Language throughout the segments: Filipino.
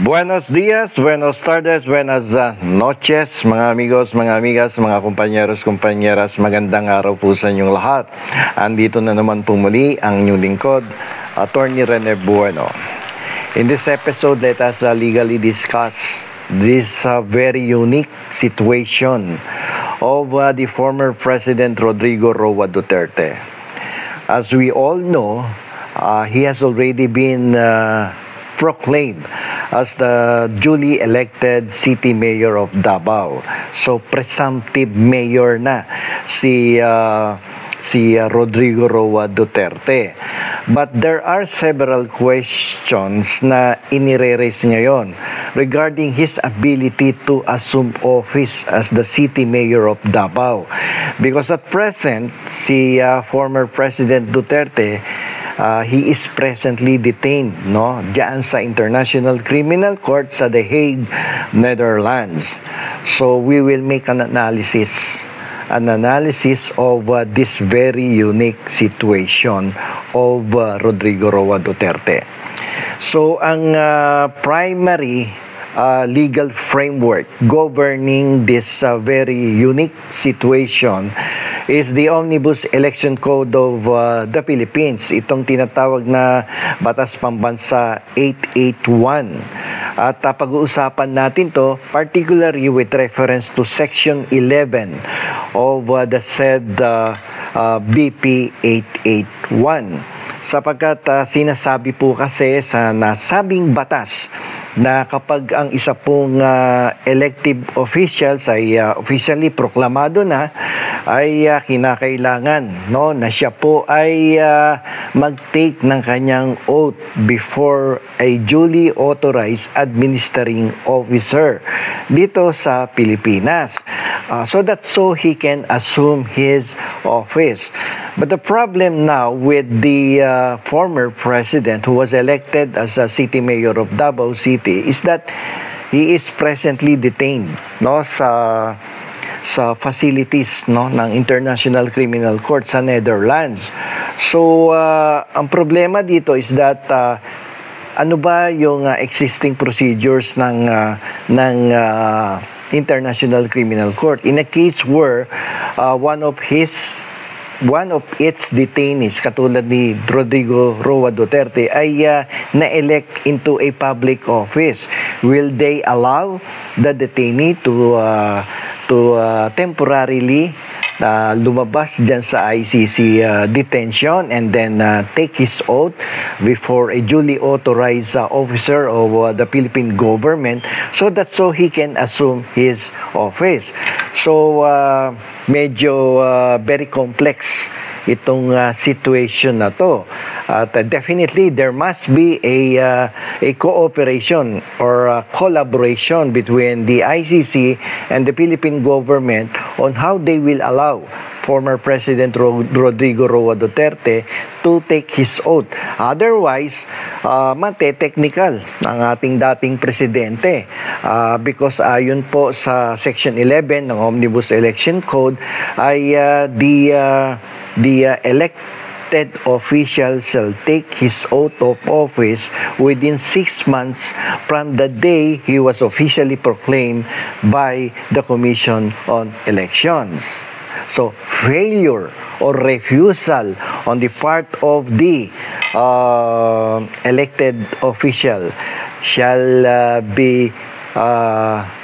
Buenos días, buenos tardes, buenas noches, mga amigos, mga amigas, mga kumpanyeros, kumpanyeras. Magandang araw po sa inyong lahat. Andito na naman po muli ang inyong lingkod, Attorney Rene Bueno. In this episode, let us legally discuss this very unique situation of the former President Rodrigo Roa Duterte. As we all know, he has already been proclaimed as the duly elected city mayor of Davao. So presumptive mayor na si Rodrigo Roa Duterte. But there are several questions na inire-raise ngayon regarding his ability to assume office as the city mayor of Davao. Because at present, si former President Duterte, he is presently detained, diyan sa International Criminal Court sa The Hague, Netherlands. So we will make an analysis of this very unique situation of Rodrigo Roa Duterte. So ang primary legal framework governing this very unique situation is the Omnibus Election Code of the Philippines. Itong tinatawag na Batas Pambansa 881. At pag-uusapan natin to particularly with reference to Section 11 of the said BP 881. Sapagkat sinasabi po kasi sa nasabing batas na kapag ang isa pong elective officials ay officially proklamado na, ay kinakailangan na siya po ay mag-take ng kanyang oath before a duly authorized administering officer dito sa Pilipinas. So that he can assume his office. But the problem now with the former president who was elected as a city mayor of Davao City is that he is presently detained sa facilities ng International Criminal Court sa Netherlands. So ang problema dito is that ano ba yung existing procedures ng International Criminal Court in a case where one of its detainees, katulad ni Rodrigo Roa Duterte, ay na-elect into a public office. Will they allow the detainee to temporarily lumabas dyan sa ICC detention and then take his oath before a duly authorized officer of the Philippine government so he can assume his office? So medyo very complex itong situation na to. At definitely there must be a cooperation or a collaboration between the ICC and the Philippine government on how they will allow former President Rodrigo Roa Duterte to take his oath. Otherwise, mate-technical ang ating dating presidente because ayon po sa Section 11 ng Omnibus Election Code ay the elected official shall take his oath of office within 6 months from the day he was officially proclaimed by the Commission on Elections. So, failure or refusal on the part of the elected official shall be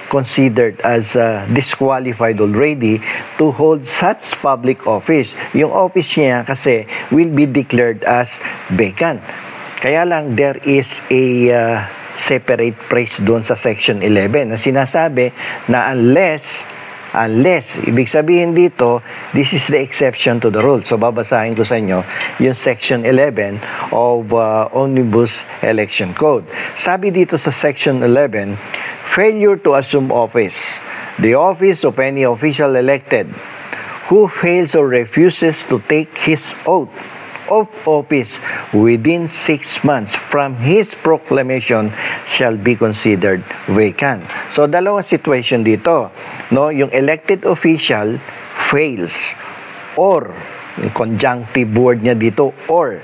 considered as disqualified already to hold such public office. Yung office niya kasi will be declared as vacant. Kaya lang there is a separate phrase doon sa Section 11 na sinasabi na unless, ibig sabihin dito, this is the exception to the rule. So, babasahin ko sa inyo yung Section 11 of Omnibus Election Code. Sabi dito sa Section 11, failure to assume office. The office of any official elected who fails or refuses to take his oath of office within 6 months from his proclamation shall be considered vacant. So, dalawang situation dito. Yung elected official fails or yung conjunctive word niya dito, or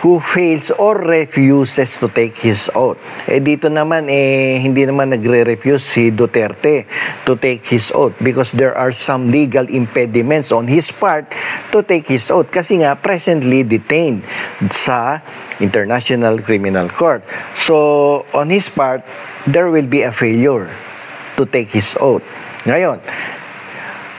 who fails or refuses to take his oath. Dito naman, hindi naman nagre-refuse si Duterte to take his oath because there are some legal impediments on his part to take his oath kasi nga presently detained sa International Criminal Court. So, on his part, there will be a failure to take his oath. Ngayon,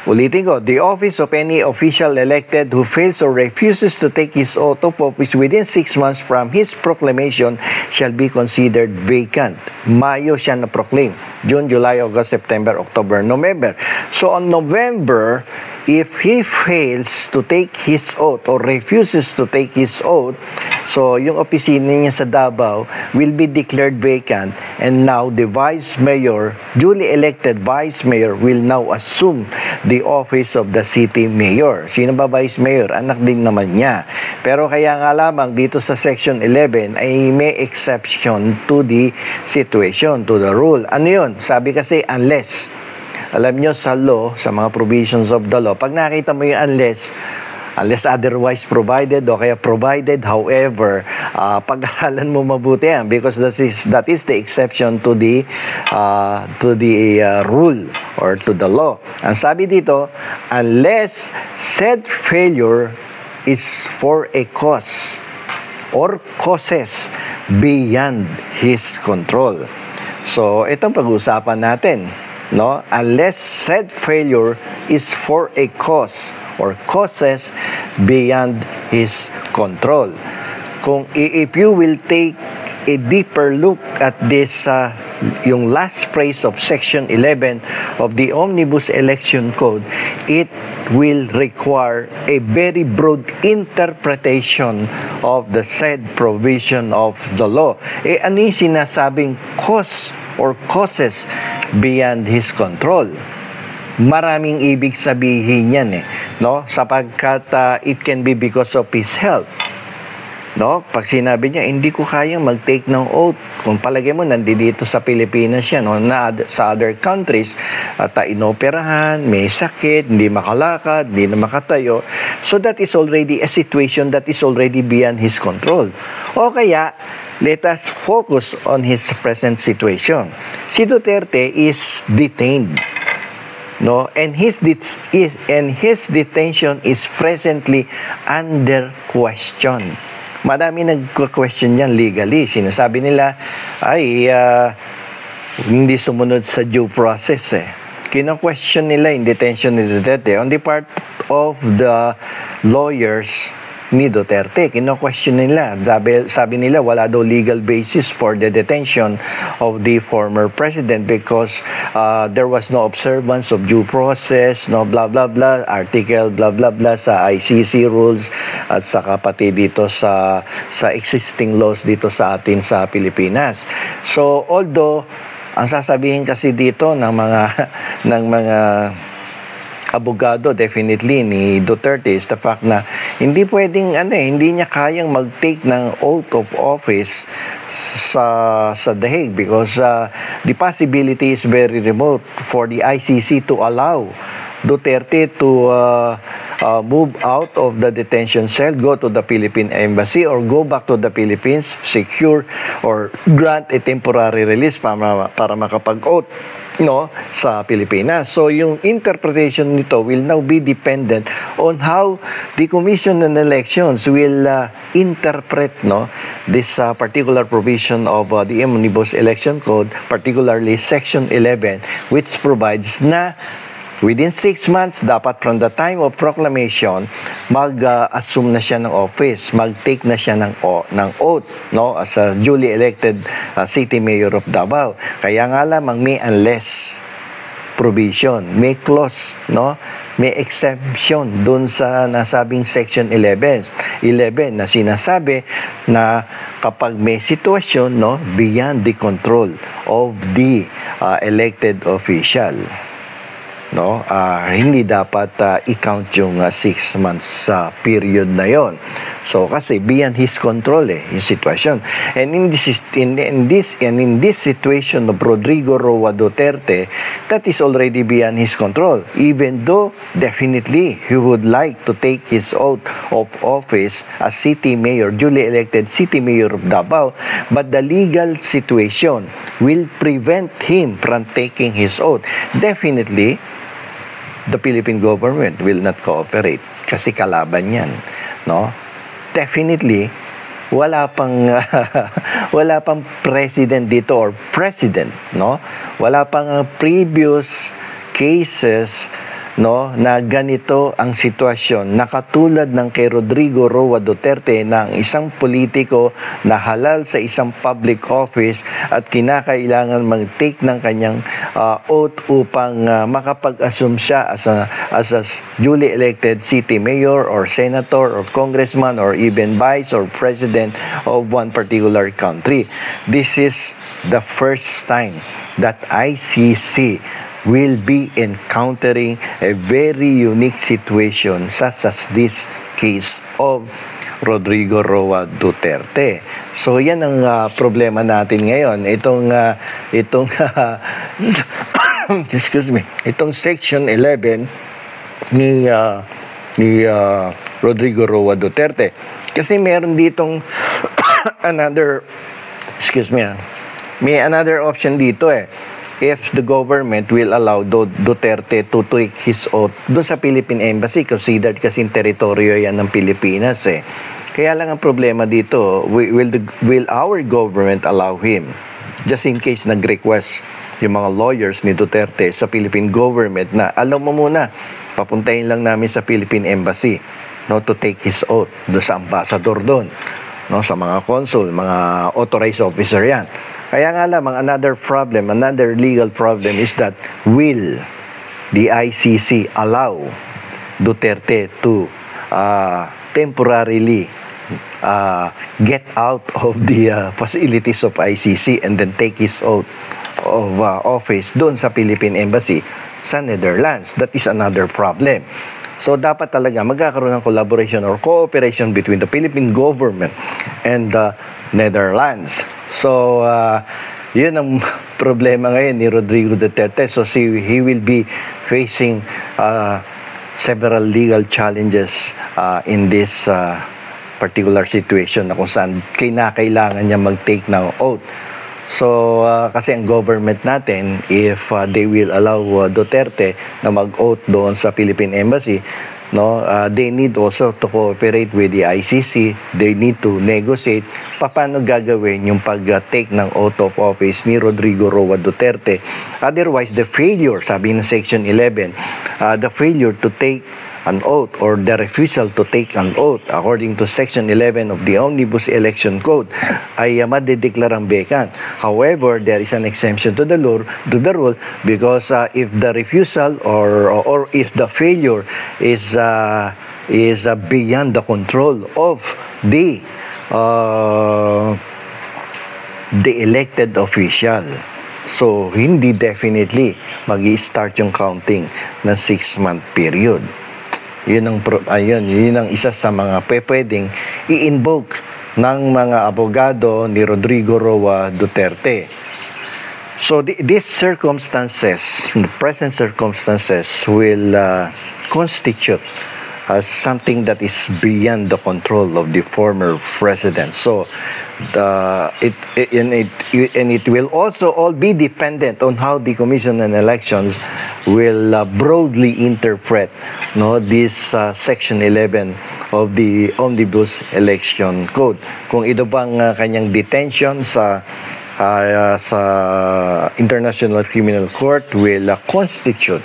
ulitin ko, the office of any official elected who fails or refuses to take his oath of office within 6 months from his proclamation shall be considered vacant. Mayo siya na-proclaim. June, July, August, September, October, November. So on November, if he fails to take his oath or refuses to take his oath, so yung opisina niya sa Davao will be declared vacant, and now the vice mayor, duly elected vice mayor, will now assume the office of the city mayor. Sino ba vice mayor? Anak din naman niya. Pero kaya nga lamang dito sa section 11 ay may exception to the situation, to the rule. Ano yun? Sabi kasi unless, alam nyo sa law, sa mga provisions of the law, pag nakita mo yung unless otherwise provided o kaya provided, however, pag-aralan mo mabuti yan because that is the exception to the rule or to the law. Ang sabi dito, unless said failure is for a cause or causes beyond his control. So, itong pag-uusapan natin, no? Unless said failure is for a cause or causes beyond his control. If you will take a deeper look at this, yung last phrase of Section 11 of the Omnibus Election Code, it will require a very broad interpretation of the said provision of the law. Ano yung sinasabing cause or causes beyond his control? Maraming ibig sabihin yan no? Sapagkat it can be because of his health. No? Pag sinabi niya, hindi ko kayang mag-take ng oath. Kung palagay mo, nandito sa Pilipinas siya, no? Sa other countries, at inoperahan, may sakit, hindi makalakad, hindi na makatayo. So that is already a situation that is already beyond his control. O kaya, let us focus on his present situation. Si Duterte is detained. No, and his detention is presently under question. Madami nagko-question yan legally. Sinasabi nila ay hindi sumunod sa due process Kino-question nila yung detention ni Duterte on the part of the lawyers ni Duterte. Kino-question nila. Sabi nila wala daw legal basis for the detention of the former president because there was no observance of due process, no blah blah blah, article blah blah blah sa ICC rules at saka pati dito sa existing laws dito sa atin sa Pilipinas. So although ang sasabihin kasi dito ng mga abogado definitely ni Duterte is the fact na hindi pwedeng hindi niya kayang mag-take ng oath of office sa The Hague because the possibility is very remote for the ICC to allow Duterte to move out of the detention cell, go to the Philippine Embassy or go back to the Philippines, secure or grant a temporary release para makapag-oath sa Pilipinas. So yung interpretation nito will now be dependent on how the Commission on Elections will interpret this particular provision of the Omnibus Election Code, particularly Section 11, which provides na within 6 months, dapat from the time of proclamation, mag-assume na siya ng office, mag-take na siya ng oath, as a duly elected city mayor of Davao. Kaya nga lamang may unless provision, may clause, may exemption dun sa nasabing Section 11 na sinasabi na kapag may sitwasyon, beyond the control of the elected official. no, hindi dapat i-count yung 6 months period na yon. So kasi beyond his control yung sitwasyon. And in this situation of Rodrigo Roa Duterte, that is already beyond his control. Even though definitely he would like to take his oath of office as city mayor, duly elected city mayor of Davao, but the legal situation will prevent him from taking his oath. Definitely the Philippine government will not cooperate kasi kalaban yan, no? Definitely wala pang president dito or president, no? Wala pang previous cases, no, na ganito ang sitwasyon na katulad ng kay Rodrigo Roa Duterte na ang isang politiko na halal sa isang public office at kinakailangan mag-take ng kanyang oath upang makapag-assume siya as a duly elected city mayor or senator or congressman or even vice or president of one particular country. This is the first time that ICC will be encountering a very unique situation such as this case of Rodrigo Roa Duterte. So yan ang problema natin ngayon. Itong excuse me, itong section 11 ni Rodrigo Roa Duterte. Kasi meron ditong may another option dito if the government will allow Duterte to take his oath doon sa Philippine Embassy, considered kasing teritoryo yan ng Pilipinas Kaya lang ang problema dito, will our government allow him? Just in case nag-request yung mga lawyers ni Duterte sa Philippine government na alam mo muna, papuntahin lang namin sa Philippine Embassy, no, to take his oath doon sa ambassador doon, no, sa mga consul, mga authorized officer yan. Kaya nga lamang, another legal problem is that will the ICC allow Duterte to temporarily get out of the facilities of ICC and then take his oath of office doon sa Philippine Embassy sa Netherlands? That is another problem. So dapat talaga magkakaroon ng collaboration or cooperation between the Philippine government and the Netherlands. So yun ang problema ngayon ni Rodrigo Duterte. So he will be facing several legal challenges in this particular situation na kung saan kailangan niya mag-take ng oath. So, kasi ang government natin, if they will allow Duterte na mag-oath doon sa Philippine Embassy, no, they need also to cooperate with the ICC. They need to negotiate paano gagawin yung pag-take ng oath of office ni Rodrigo Roa Duterte. Otherwise, the failure, sabi ng Section 11, the failure to take an oath or the refusal to take an oath according to Section 11 of the Omnibus Election Code ay madideklarang vacant. However, there is an exemption to the rule because if the refusal or if the failure is beyond the control of the elected official. So, hindi definitely mag-i-start yung counting ng 6-month period. Yun ang isa sa mga pwedeng i-invoke ng mga abogado ni Rodrigo Roa Duterte. So these circumstances, the present circumstances will constitute something that is beyond the control of the former president. So it will also all be dependent on how the Commission on Elections will broadly interpret this Section 11 of the Omnibus Election Code. Kung ito bang kanyang detention sa International Criminal Court will constitute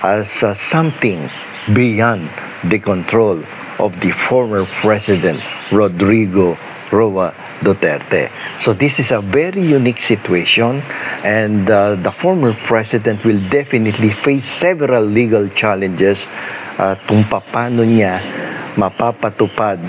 as something beyond the control of the former President Rodrigo Roa Duterte. So this is a very unique situation, and the former president will definitely face several legal challenges kung paano niya mapapatupad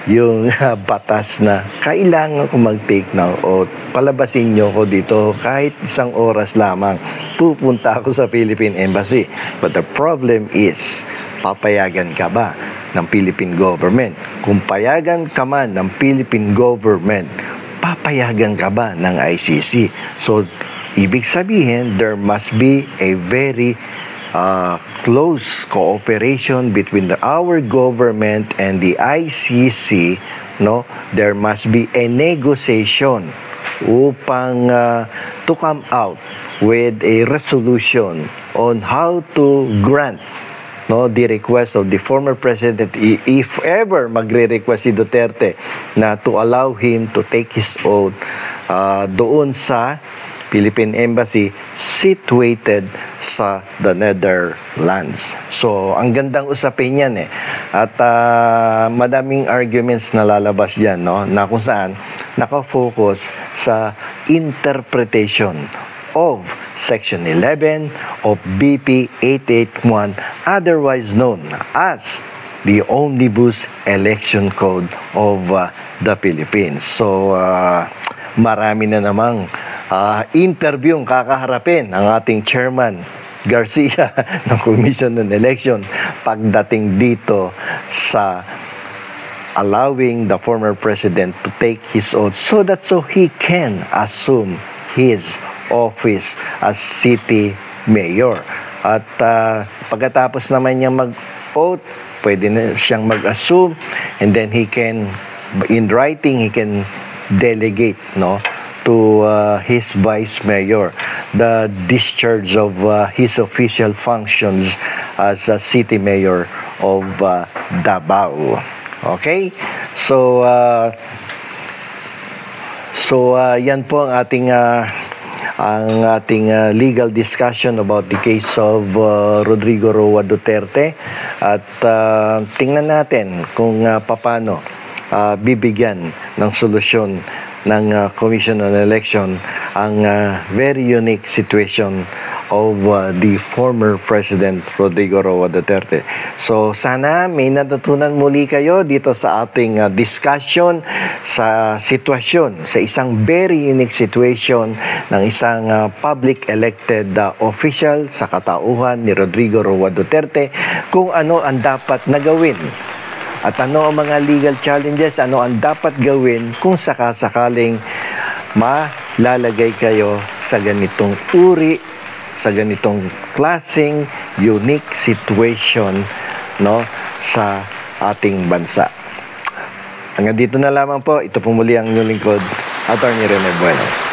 yung batas na kailangan ko mag-take ng oath. Palabasin nyo ko dito kahit isang oras lamang. Pupunta ako sa Philippine Embassy. But the problem is, papayagan ka ba ng Philippine government? Kung payagan ka man ng Philippine government, papayagan ka ba ng ICC? So, ibig sabihin, there must be a very close cooperation between our government and the ICC. No, there must be a negotiation upang to come out with a resolution on how to grant the request of the former president, if ever magre-request si Duterte na to allow him to take his oath doon sa Philippine Embassy situated sa the Netherlands. So, ang gandang usapin yan eh. At madaming arguments na lalabas dyan, no? Na kung saan nakafocus sa interpretation of Section 11 of BP 881, otherwise known as the Omnibus Election Code of the Philippines. So, marami na namang interview ang kakaharapin ang ating Chairman Garcia ng Commission on Election pagdating dito sa allowing the former president to take his oath so he can assume his office as city mayor. At pagkatapos naman niya mag-oath, pwede na siyang mag-assume, and then he can, in writing, he can delegate, to his vice mayor the discharge of his official functions as a city mayor of Davao. Okay? So yan po ang ating legal discussion about the case of Rodrigo Roa Duterte, at tingnan natin kung paano bibigyan ng solusyon ng Commission on Election ang very unique situation of the former President Rodrigo Roa Duterte. So sana may natutunan muli kayo dito sa ating discussion sa sitwasyon, sa isang very unique situation ng isang public elected official sa katauhan ni Rodrigo Roa Duterte, kung ano ang dapat na gawin. At ano ang mga legal challenges, ano ang dapat gawin kung sakasakaling malalagay kayo sa ganitong uri, sa ganitong klaseng unique situation sa ating bansa. Hanggang dito na lamang po. Ito po muli ang inyong lingkod, Attorney Rene Bueno.